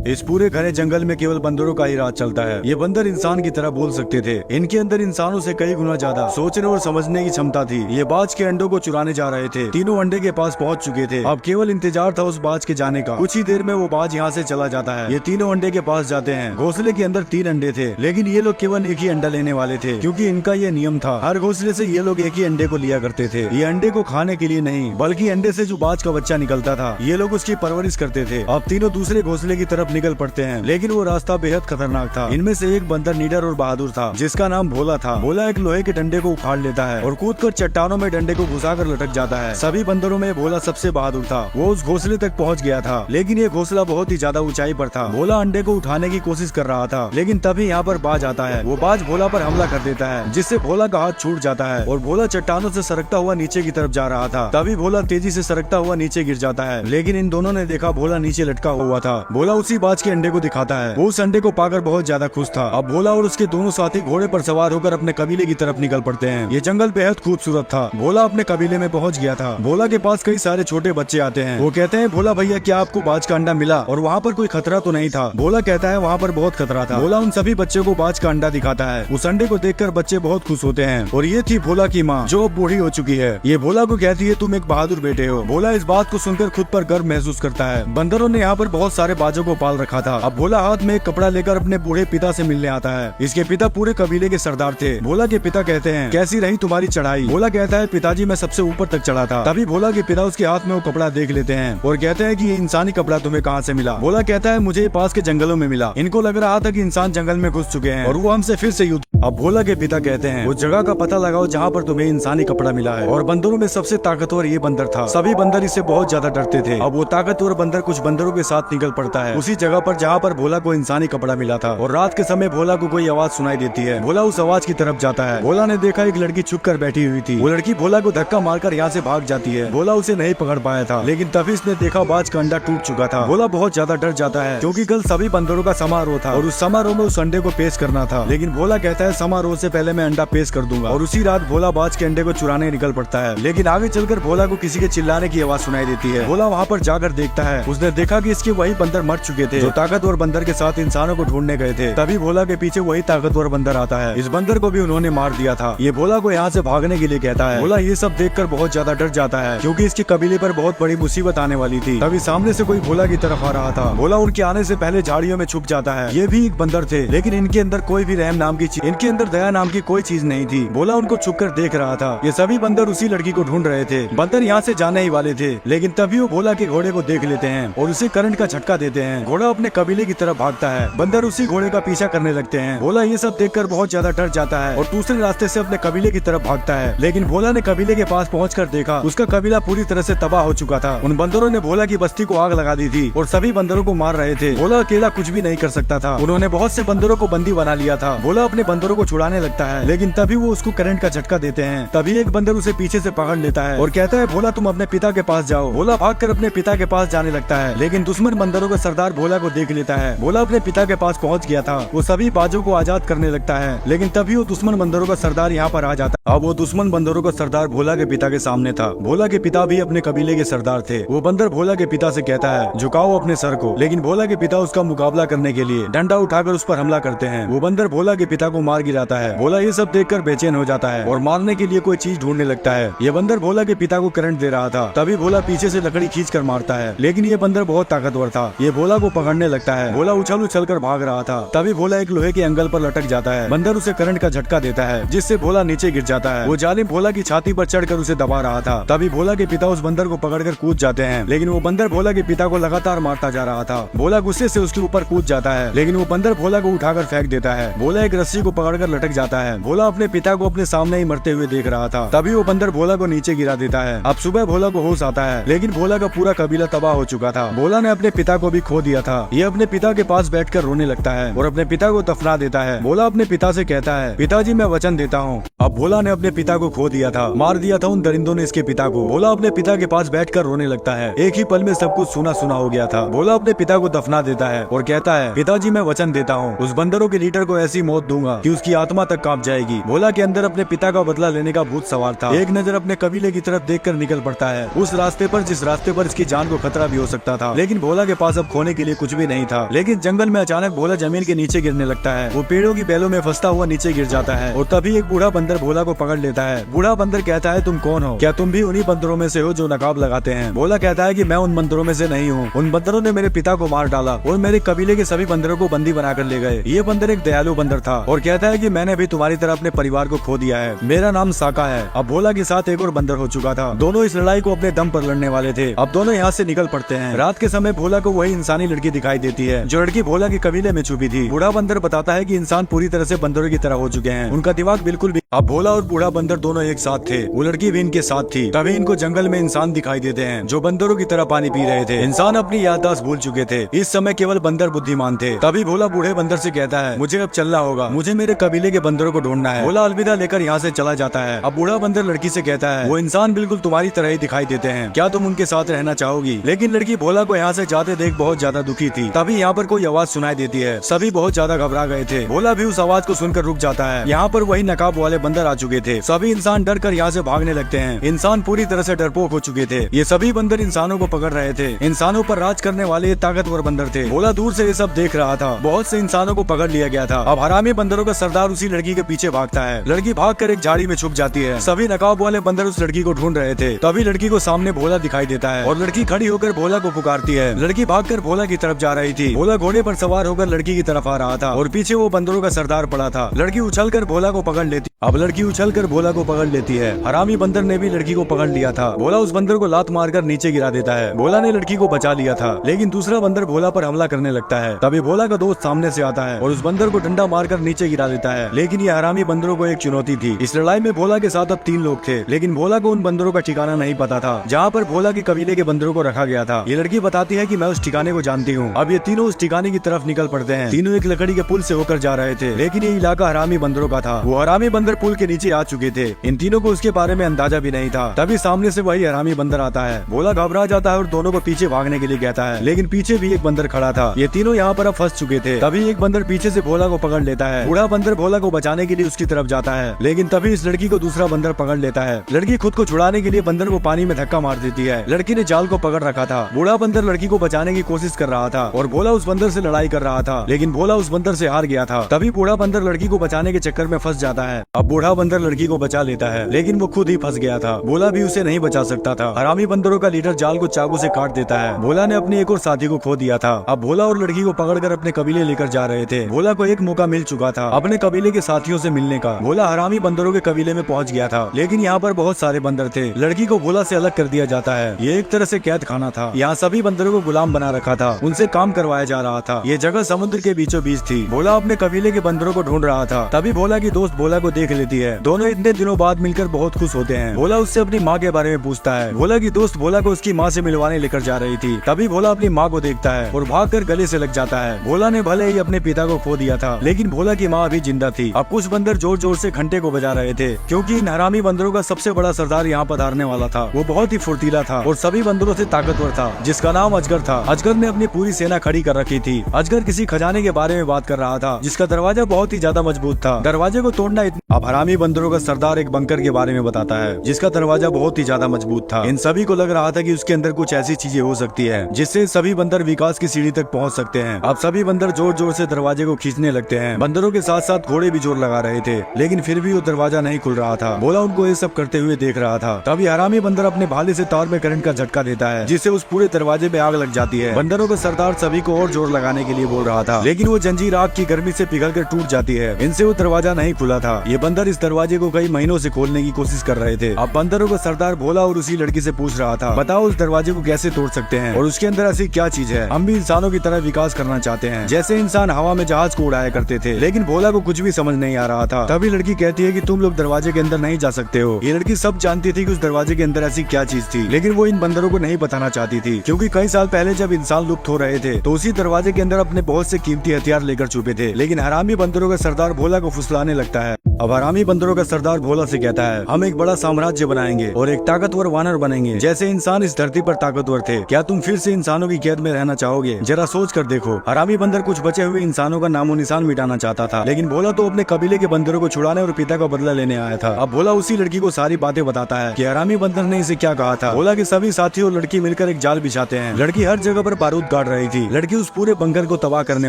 इस पूरे घने जंगल में केवल बंदरों का ही राज चलता है। ये बंदर इंसान की तरह बोल सकते थे। इनके अंदर इंसानों से कई गुना ज्यादा सोचने और समझने की क्षमता थी। ये बाज के अंडों को चुराने जा रहे थे। तीनों अंडे के पास पहुंच चुके थे। अब केवल इंतजार था उस बाज के जाने का। कुछ ही देर में वो बाज यहाँ से चला जाता है। ये तीनों अंडे के पास जाते हैं। घोंसले के अंदर 3 अंडे थे, लेकिन ये लोग केवल एक ही अंडा लेने वाले थे, क्योंकि इनका ये नियम था। हर घोंसले से ये लोग एक ही अंडे को लिया करते थे। ये अंडे को खाने के लिए नहीं, बल्कि अंडे से जो बाज का बच्चा निकलता था, ये लोग उसकी परवरिश करते थे। अब तीनों दूसरे घोंसले की तरफ निकल पड़ते हैं, लेकिन वो रास्ता बेहद खतरनाक था। इनमें से एक बंदर निडर और बहादुर था, जिसका नाम भोला था। भोला एक लोहे के डंडे को उखाड़ लेता है और कूदकर चट्टानों में डंडे को घुसाकर लटक जाता है। सभी बंदरों में भोला सबसे बहादुर था। वो उस घोंसले तक पहुंच गया था, लेकिन ये घोंसला बहुत ही ज्यादा ऊंचाई पर था। भोला अंडे को उठाने की कोशिश कर रहा था, लेकिन तभी यहाँ पर बाज आता है। वो बाज भोला पर हमला कर देता है, जिससे भोला का हाथ छूट जाता है और भोला चट्टानों से सरकता हुआ नीचे की तरफ जा रहा था। तभी भोला तेजी से सरकता हुआ नीचे गिर जाता है, लेकिन इन दोनों ने देखा भोला नीचे लटका हुआ था। भोला उसी बाज के अंडे को दिखाता है। वो उस अंडे को पाकर बहुत ज्यादा खुश था। अब भोला और उसके दोनों साथी घोड़े पर सवार होकर अपने कबीले की तरफ निकल पड़ते हैं। ये जंगल बेहद खूबसूरत था। भोला अपने कबीले में पहुंच गया था। भोला के पास कई सारे छोटे बच्चे आते हैं। वो कहते हैं, भोला भैया, क्या आपको बाज का अंडा मिला और वहाँ पर कोई खतरा तो नहीं था? भोला कहता है, वहाँ पर बहुत खतरा था। भोला उन सभी बच्चों को बाज का अंडा दिखाता है। उस अंडे को देखकर बच्चे बहुत खुश होते हैं। और ये थी भोला की माँ, जो अब बूढ़ी हो चुकी है। ये भोला को कहती है, तुम एक बहादुर बेटे हो। भोला इस बात को सुनकर खुद पर गर्व महसूस करता है। बंदरों ने यहाँ पर बहुत सारे बाजों को पाल रखा था। अब भोला हाथ में एक कपड़ा लेकर अपने बूढ़े पिता से मिलने आता है। इसके पिता पूरे कबीले के सरदार थे। भोला के पिता कहते हैं, कैसी रही तुम्हारी चढ़ाई? भोला कहता है, पिताजी मैं सबसे ऊपर तक चढ़ा था। तभी भोला के पिता उसके हाथ में वो कपड़ा देख लेते हैं और कहते हैं कि ये इंसानी कपड़ा तुम्हें कहाँ से मिला? भोला कहता है, मुझे पास के जंगलों में मिला। इनको लग रहा था कि इंसान जंगल में घुस चुके हैं और वो हमसे फिर से युद्ध। अब भोला के पिता कहते हैं, उस जगह का पता लगाओ जहाँ पर तुम्हें इंसानी कपड़ा मिला है। और बंदरों में सबसे ताकतवर ये बंदर था। सभी बंदर इससे बहुत ज्यादा डरते थे। अब वो ताकतवर बंदर कुछ बंदरों के साथ निकल पड़ता है उसी जगह पर जहाँ पर भोला को इंसानी कपड़ा मिला था। और रात के समय भोला को कोई आवाज सुनाई देती है। भोला उस आवाज की तरफ जाता है। भोला ने देखा एक लड़की छुप कर बैठी हुई थी। वो लड़की भोला को धक्का मारकर यहाँ से भाग जाती है। भोला उसे नहीं पकड़ पाया था, लेकिन तभी इसने देखा बाज का अंडा टूट चुका था। भोला बहुत ज्यादा डर जाता है, क्योंकि कल सभी बंदरों का समारोह था और उस समारोह में उस अंडे को पेश करना था। लेकिन भोला कहता है, समारोह से पहले मैं अंडा पेश कर दूंगा। और उसी रात भोला बाज के अंडे को चुराने निकल पड़ता है। लेकिन आगे चलकर भोला को किसी के चिल्लाने की आवाज सुनाई देती है। भोला वहाँ पर जाकर देखता है। उसने देखा कि इसके वही बंदर मर चुके थे, जो ताकतवर बंदर के साथ इंसानों को ढूंढने गए थे। तभी भोला के पीछे वही ताकतवर बंदर आता है। इस बंदर को भी उन्होंने मार दिया था। ये भोला को यहाँ से भागने के लिए कहता है। भोला ये सब देखकर बहुत ज्यादा डर जाता है, क्योंकि इसके कबीले पर बहुत बड़ी मुसीबत आने वाली थी। तभी सामने से कोई भोला की तरफ आ रहा था। भोला उनके आने से पहले झाड़ियों में छुप जाता है। ये भी एक बंदर थे, लेकिन इनके अंदर कोई भी रहम नाम की चीज, इनके अंदर दया नाम की कोई चीज नहीं थी। भोला उनको छुपकर देख रहा था। ये सभी बंदर उसी लड़की को ढूंढ रहे थे। बंदर यहाँ से जाने ही वाले थे, लेकिन तभी वो भोला के घोड़े को देख लेते हैं और उसे करंट का झटका देते हैं। घोड़ा अपने कबीले की तरफ भागता है। बंदर उसी घोड़े का पीछा करने लगते हैं। भोला ये सब देखकर बहुत ज्यादा डर जाता है और दूसरे रास्ते से अपने कबीले की तरफ भागता है। लेकिन भोला ने कबीले के पास पहुंचकर देखा, उसका कबीला पूरी तरह से तबाह हो चुका था। उन बंदरों ने भोला की बस्ती को आग लगा दी थी और सभी बंदरों को मार रहे थे। भोला अकेला कुछ भी नहीं कर सकता था। उन्होंने बहुत से बंदरों को बंदी बना लिया था। भोला अपने बंदरों को छुड़ाने लगता है, लेकिन तभी वो उसको करंट का झटका देते हैं। तभी एक बंदर उसे पीछे से पकड़ लेता है और कहता है, भोला तुम अपने पिता के पास जाओ। भोला भागकर अपने पिता के पास जाने लगता है, लेकिन दुश्मन बंदरों का सरदार भोला को देख लेता है। भोला अपने पिता के पास पहुंच गया था। वो सभी बाजों को आजाद करने लगता है, लेकिन तभी वो दुश्मन बंदरों का सरदार यहाँ पर आ जाता है। अब वो दुश्मन बंदरों का सरदार भोला के पिता के सामने था। भोला के पिता भी अपने कबीले के सरदार थे। वो बंदर भोला के पिता से कहता है, झुकाओ अपने सर को। लेकिन भोला के पिता उसका मुकाबला करने के लिए डंडा उठाकर उस पर हमला करते हैं। वो बंदर भोला के पिता को मार गिराता है। भोला ये सब देखकर बेचैन हो जाता है और मारने के लिए कोई चीज ढूंढने लगता है। ये बंदर भोला के पिता को करंट दे रहा था। तभी भोला पीछे से लकड़ी खींच कर मारता है, लेकिन ये बंदर बहुत ताकतवर था। ये भोला को पकड़ने लगता है। भोला उछल उछल कर भाग रहा था। तभी भोला एक लोहे के एंगल पर लटक जाता है। बंदर उसे करंट का झटका देता है, जिससे भोला नीचे गिर जाता है। वो जालिम भोला की छाती पर चढ़कर उसे दबा रहा था। तभी भोला के पिता उस बंदर को पकड़कर कूद जाते हैं, लेकिन वो बंदर भोला के पिता को लगातार मारता जा रहा था। भोला गुस्से से उसके ऊपर कूद जाता है, लेकिन वो बंदर भोला को उठाकर फेंक देता है। भोला एक रस्सी को पकड़कर लटक जाता है। भोला अपने पिता को अपने सामने ही मरते हुए देख रहा था। तभी वो बंदर भोला को नीचे गिरा देता है। अब सुबह भोला को होश आता है, लेकिन भोला का पूरा कबीला तबाह हो चुका था। भोला ने अपने पिता को भी खो दिया था। ये अपने पिता के पास बैठकर रोने लगता है और अपने पिता को दफना देता है। भोला अपने पिता से कहता है, पिताजी मैं वचन देता हूँ अब भोला ने अपने पिता को खो दिया था, मार दिया था उन दरिंदों ने इसके पिता को। भोला अपने पिता के पास बैठकर रोने लगता है। एक ही पल में सब कुछ सुना सुना हो गया था। भोला अपने पिता को दफना देता है और कहता है, पिताजी मैं वचन देता हूँ उस बंदरों के लीडर को ऐसी मौत दूंगा कि उसकी आत्मा तक कांप जाएगी। भोला के अंदर अपने पिता का बदला लेने का भूत सवार था। एक नजर अपने कबीले की तरफ देखकर निकल पड़ता है, उस रास्ते पर जिस रास्ते पर इसकी जान को खतरा भी हो सकता था। लेकिन भोला के पास अब खोने के लिए कुछ भी नहीं था। लेकिन जंगल में अचानक भोला जमीन के नीचे गिरने लगता है। वो पेड़ों की बेलों में फंसता हुआ नीचे गिर जाता है और तभी एक बूढ़ा बंदर भोला को पकड़ लेता है। बूढ़ा बंदर कहता है, तुम कौन हो? क्या तुम भी उन्हीं बंदरों में से हो जो नकाब लगाते हैं? भोला कहता है कि मैं उन बंदरों में से नहीं हूँ। उन बंदरों ने मेरे पिता को मार डाला और मेरे कबीले के सभी बंदरों को बंदी बनाकर ले गए। ये बंदर एक दयालु बंदर था और कहता है कि मैंने भी तुम्हारी तरह अपने परिवार को खो दिया है। मेरा नाम साका है। अब भोला के साथ एक और बंदर हो चुका था। दोनों इस लड़ाई को अपने दम पर लड़ने वाले थे। अब दोनों यहाँ से निकल पड़ते हैं। रात के समय भोला को वही इंसानी लड़की दिखाई देती है जो लड़की भोला के कबीले में छुपी थी। बूढ़ा बंदर बताता है कि इंसान पूरी तरह से बंदरों की तरह हो चुके हैं, उनका दिमाग बिल्कुल भी। अब भोला और बूढ़ा बंदर दोनों एक साथ थे। वो लड़की भी इनके साथ थी। तभी इनको जंगल में इंसान दिखाई देते हैं जो बंदरों की तरह पानी पी रहे थे। इंसान अपनी याददाश्त भूल चुके थे। इस समय केवल बंदर बुद्धिमान थे। तभी भोला बूढ़े बंदर से कहता है, मुझे अब चलना होगा, मुझे मेरे कबीले के बंदरों को ढूंढना है। भोला अलविदा लेकर यहाँ से चला जाता है। अब बूढ़ा बंदर लड़की से कहता है, वो इंसान बिल्कुल तुम्हारी तरह ही दिखाई देते हैं, क्या तुम उनके साथ रहना चाहोगी? लेकिन लड़की भोला को यहाँ से जाते देख बहुत ज्यादा दुखी थी। तभी यहाँ पर कोई आवाज सुनाई देती है। सभी बहुत ज्यादा घबरा गए थे। भोला भी उस आवाज को सुनकर रुक जाता है। यहाँ पर वही नकाब वाले बंदर आ चुके थे। सभी इंसान डर कर यहाँ से भागने लगते हैं। इंसान पूरी तरह से डरपोक हो चुके थे। ये सभी बंदर इंसानों को पकड़ रहे थे। इंसानों पर राज करने वाले ये ताकतवर बंदर थे। भोला दूर से ये सब देख रहा था। बहुत से इंसानों को पकड़ लिया गया था। अब हरामी बंदरों का सरदार उसी लड़की के पीछे भागता है। लड़की भागकर एक झाड़ी में छुप जाती है। सभी नकाब वाले बंदर उस लड़की को ढूंढ रहे थे। तभी लड़की को सामने भोला दिखाई देता है और लड़की खड़ी होकर भोला को पुकारती है। लड़की भागकर भोला की तरफ जा रही थी। भोला घोड़े पर सवार होकर लड़की की तरफ आ रहा था और पीछे वो बंदरों का सरदार पड़ा था। लड़की उछलकर भोला को पकड़ लेती। अब लड़की उछलकर भोला को पकड़ लेती है। हरामी बंदर ने भी लड़की को पकड़ लिया था। भोला उस बंदर को लात मारकर नीचे गिरा देता है। भोला ने लड़की को बचा लिया था, लेकिन दूसरा बंदर भोला पर हमला करने लगता है। तभी भोला का दोस्त सामने से आता है और उस बंदर को डंडा मारकर नीचे गिरा देता है। लेकिन ये हरामी बंदरों को एक चुनौती थी। इस लड़ाई में भोला के साथ अब 3 लोग थे, लेकिन भोला को उन बंदरों का ठिकाना नहीं पता था जहाँ पर भोला के कबीले के बंदरों को रखा गया था। ये लड़की बताती है कि मैं उस ठिकाने को जानती हूँ। अब ये तीनों उस ठिकाने की तरफ निकल पड़ते हैं। तीनों एक लकड़ी के पुल से होकर जा रहे थे, लेकिन ये इलाका हरामी बंदरों का था। वो हरामी बंदर पुल के नीचे आ चुके थे। इन तीनों को उसके बारे में अंदाजा भी नहीं था। तभी सामने से वही हरामी बंदर आता है। भोला घबरा जाता है और दोनों को पीछे भागने के लिए कहता है, लेकिन पीछे भी एक बंदर खड़ा था। ये तीनों यहाँ पर अब फंस चुके थे। तभी एक बंदर पीछे से भोला को पकड़ लेता है। बूढ़ा बंदर भोला को बचाने के लिए उसकी तरफ जाता है, लेकिन तभी इस लड़की को दूसरा बंदर पकड़ लेता है। लड़की खुद को छुड़ाने के लिए बंदर को पानी में धक्का मार देती है। लड़की ने जाल को पकड़ रखा था। बूढ़ा बंदर लड़की को बचाने की कोशिश कर रहा था और भोला उस बंदर से लड़ाई कर रहा था, लेकिन भोला उस बंदर से हार गया था। तभी बूढ़ा बंदर लड़की को बचाने के चक्कर में फंस जाता है। अब बूढ़ा बंदर लड़की को बचा लेता है, लेकिन वो खुद ही फंस गया था। भोला भी उसे नहीं बचा सकता था। हरामी बंदरों का लीडर जाल को चाकू से काट देता है। भोला ने अपने एक और साथी को खो दिया था। अब भोला और लड़की को पकड़कर अपने कबीले लेकर जा रहे थे। भोला को एक मौका मिल चुका था अपने कबीले के साथियों से मिलने का। भोला हरामी बंदरों के कबीले में पहुंच गया था, लेकिन यहाँ पर बहुत सारे बंदर थे। लड़की को भोला से अलग कर दिया जाता है। ये एक तरह से कैद खाना था। यहाँ सभी बंदरों को गुलाम बना रखा था, उनसे काम करवाया जा रहा था। ये जगह समुद्र के बीचों बीच थी। भोला अपने कबीले के बंदरों को ढूंढ रहा था। तभी भोला की दोस्त भोला को देख लेती है। दोनों इतने दिनों बाद मिलकर बहुत खुश होते हैं। भोला उससे अपनी माँ के बारे में पूछता है। भोला की दोस्त भोला को उसकी माँ से मिलवाने लेकर जा रही थी। तभी भोला अपनी माँ को देखता है और भागकर गले से लग जाता है। भोला ने भले ही अपने पिता को खो दिया था, लेकिन भोला की माँ अभी जिंदा थी। अब कुछ बंदर जोर जोर से घंटे को बजा रहे थे, क्योंकि इन हरामी बंदरों का सबसे बड़ा सरदार यहाँ पधारने वाला था। वो बहुत ही फुर्तीला था और सभी बंदरों से ताकतवर था, जिसका नाम अजगर था। अजगर ने अपनी पूरी सेना खड़ी कर रखी थी। अजगर किसी खजाने के बारे में बात कर रहा था, जिसका दरवाजा बहुत ही ज्यादा मजबूत था। दरवाजे को तोड़ना अब हरामी बंदरों का सरदार एक बंकर के बारे में बताता है, जिसका दरवाजा बहुत ही ज्यादा मजबूत था। इन सभी को लग रहा था कि उसके अंदर कुछ ऐसी चीजें हो सकती है जिससे सभी बंदर विकास की सीढ़ी तक पहुंच सकते हैं। अब सभी बंदर जोर जोर से दरवाजे को खींचने लगते हैं। बंदरों के साथ साथ घोड़े भी जोर लगा रहे थे, लेकिन फिर भी वो दरवाजा नहीं खुल रहा था। भोला उनको ये सब करते हुए देख रहा था। तभी हरामी बंदर अपने भाले से तार में करंट का झटका देता है, जिससे उस पूरे दरवाजे पे आग लग जाती है। बंदरों का सरदार सभी को और जोर लगाने के लिए बोल रहा था, लेकिन वो जंजीर आग की गर्मी से पिघलकर टूट जाती है। इनसे वो दरवाजा नहीं खुला था। ये बंदर इस दरवाजे को कई महीनों से खोलने की कोशिश कर रहे थे। अब बंदरों का सरदार भोला और उसी लड़की से पूछ रहा था, बताओ उस दरवाजे को कैसे तोड़ सकते हैं और उसके अंदर ऐसी क्या चीज है? हम भी इंसानों की तरह विकास करना चाहते हैं, जैसे इंसान हवा में जहाज को उड़ाया करते थे। लेकिन भोला को कुछ भी समझ नहीं आ रहा था। तभी लड़की कहती है कि तुम लोग दरवाजे के अंदर नहीं जा सकते हो। ये लड़की सब जानती थी कि उस दरवाजे के अंदर ऐसी क्या चीज थी, लेकिन वो इन बंदरों को नहीं बताना चाहती थी, क्योंकि कई साल पहले जब इंसान लुप्त हो रहे थे तो उसी दरवाजे के अंदर अपने बहुत से कीमती हथियार लेकर छुपे थे। लेकिन हरामी बंदरों का सरदार भोला को फुसलाने लगता है। अब हरामी बंदरों का सरदार भोला से कहता है, हम एक बड़ा साम्राज्य बनाएंगे और एक ताकतवर वानर बनेंगे। जैसे इंसान इस धरती पर ताकतवर थे, क्या तुम फिर से इंसानों की कैद में रहना चाहोगे? जरा सोच कर देखो। हरामी बंदर कुछ बचे हुए इंसानों का नामो निशान मिटाना चाहता था, लेकिन भोला तो अपने कबीले के बंदरों को छुड़ाने और पिता का बदला लेने आया था। अब भोला उसी लड़की को सारी बातें बताता है कि हरामी बंदर ने इसे क्या कहा था। भोला के सभी साथी और लड़की मिलकर एक जाल बिछाते हैं। लड़की हर जगह पर बारूद काट रही थी। लड़की उस पूरे बंकर को तबाह करने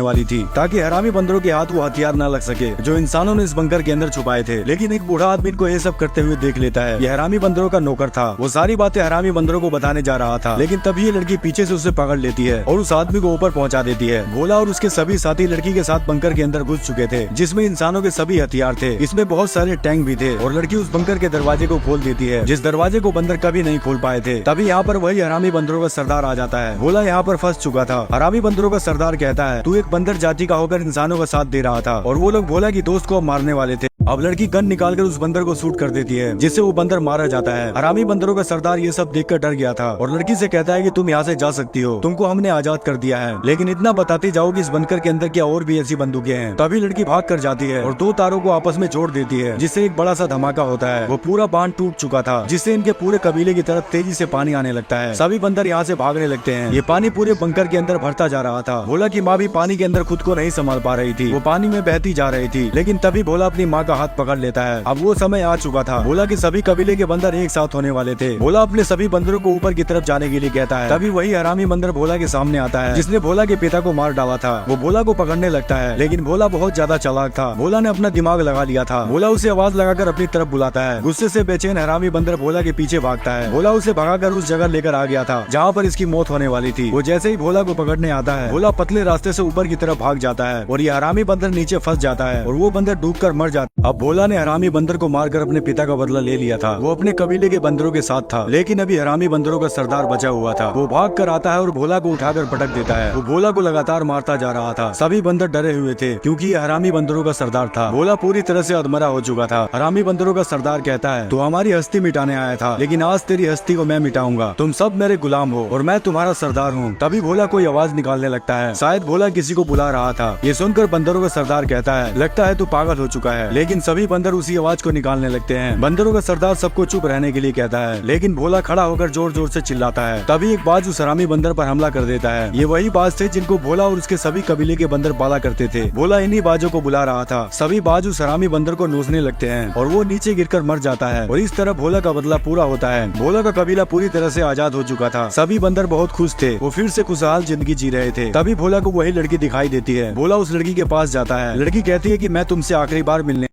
वाली थी, ताकि हरामी बंदरों के हाथ वो हथियार न लग सके जो इंसानों ने इस बंकर के अंदर छुपाए थे। लेकिन एक बूढ़ा आदमी को ये सब करते हुए देख लेता है। ये हरामी बंदरों का नौकर था। वो सारी बातें हरामी बंदरों को बताने जा रहा था, लेकिन तभी ये लड़की पीछे से उसे पकड़ लेती है और उस आदमी को ऊपर पहुंचा देती है। भोला और उसके सभी साथी लड़की के साथ बंकर के अंदर घुस चुके थे, जिसमें इंसानों के सभी हथियार थे। इसमें बहुत सारे टैंक भी थे और लड़की उस बंकर के दरवाजे को खोल देती है, जिस दरवाजे को बंदर कभी नहीं खोल पाए थे। तभी यहाँ पर वही हरामी बंदरों का सरदार आ जाता है। भोला यहाँ पर फंस चुका था। हरामी बंदरों का सरदार कहता है, तू एक बंदर जाति का होकर इंसानों का साथ दे रहा था और वो लोग भोला की दोस्त को अब मारने वाले थे। अब लड़की गन निकालकर उस बंदर को शूट कर देती है, जिससे वो बंदर मारा जाता है। हरामी बंदरों का सरदार ये सब देखकर डर गया था और लड़की से कहता है कि तुम यहाँ से जा सकती हो, तुमको हमने आजाद कर दिया है, लेकिन इतना बताते जाओ कि इस बंकर के अंदर क्या और भी ऐसी बंदूकें हैं। तभी लड़की भाग कर जाती है और दो तारों को आपस में जोड़ देती है, जिससे एक बड़ा सा धमाका होता है। वो पूरा बांध टूट चुका था, जिससे इनके पूरे कबीले की तरफ तेजी से पानी आने लगता है। सभी बंदर यहाँ से भागने लगते हैं। ये पानी पूरे बंकर के अंदर भरता जा रहा था। भोला की माँ भी पानी के अंदर खुद को नहीं संभाल पा रही थी, वो पानी में बहती जा रही थी। लेकिन तभी भोला अपनी माँ का हाथ पकड़ लेता है। अब वो समय आ चुका था। भोला के सभी कबीले के बंदर एक साथ होने वाले थे। भोला अपने सभी बंदरों को ऊपर की तरफ जाने के लिए कहता है। तभी वही हरामी बंदर भोला के सामने आता है, जिसने भोला के पिता को मार डाला था। वो भोला को पकड़ने लगता है, लेकिन भोला बहुत ज्यादा चालाक था। भोला ने अपना दिमाग लगा लिया था। भोला उसे आवाज लगाकर अपनी तरफ बुलाता है। गुस्से से बेचैन हरामी बंदर भोला के पीछे भागता है। भोला उसे भगाकर उस जगह लेकर आ गया था जहाँ पर इसकी मौत होने वाली थी। वो जैसे ही भोला को पकड़ने आता है, भोला पतले रास्ते से ऊपर की तरफ भाग जाता है और ये हरामी बंदर नीचे फंस जाता है और वो बंदर डूबकर मर जाता। अब भोला ने हरामी बंदर को मारकर अपने पिता का बदला ले लिया था। वो अपने कबीले के बंदरों के साथ था, लेकिन अभी हरामी बंदरों का सरदार बचा हुआ था। वो भाग कर आता है और भोला को उठाकर पटक देता है। वो भोला को लगातार मारता जा रहा था। सभी बंदर डरे हुए थे, क्योंकि ये हरामी बंदरों का सरदार था। भोला पूरी तरह से अधमरा हो चुका था। हरामी बंदरों का सरदार कहता है, तू हमारी हस्ती मिटाने आया था, लेकिन आज तेरी हस्ती को मैं मिटाऊंगा। तुम सब मेरे गुलाम हो और मैं तुम्हारा सरदार हूँ। तभी भोला कोई आवाज निकालने लगता है। शायद भोला किसी को बुला रहा था। ये सुनकर बंदरों का सरदार कहता है, लगता है तू पागल हो चुका है। लेकिन सभी बंदर उसी आवाज को निकालने लगते हैं। बंदरों का सरदार सबको चुप रहने के लिए कहता है, लेकिन भोला खड़ा होकर जोर जोर से चिल्लाता है। तभी एक बाज उस हरामी बंदर पर हमला कर देता है। ये वही बाज थे जिनको भोला और उसके सभी कबीले के बंदर पाला करते थे। भोला इन्हीं बाजों को बुला रहा था। सभी बाज उस हरामी बंदर को नोचने लगते हैं और वो नीचे गिरकर मर जाता है और इस तरह भोला का बदला पूरा होता है। भोला का कबीला पूरी तरह से आजाद हो चुका था। सभी बंदर बहुत खुश थे। वो फिर से खुशहाल जिंदगी जी रहे थे। तभी भोला को वही लड़की दिखाई देती है। भोला उस लड़की के पास जाता है। लड़की कहती है कि मैं तुमसे आखिरी बार मिलने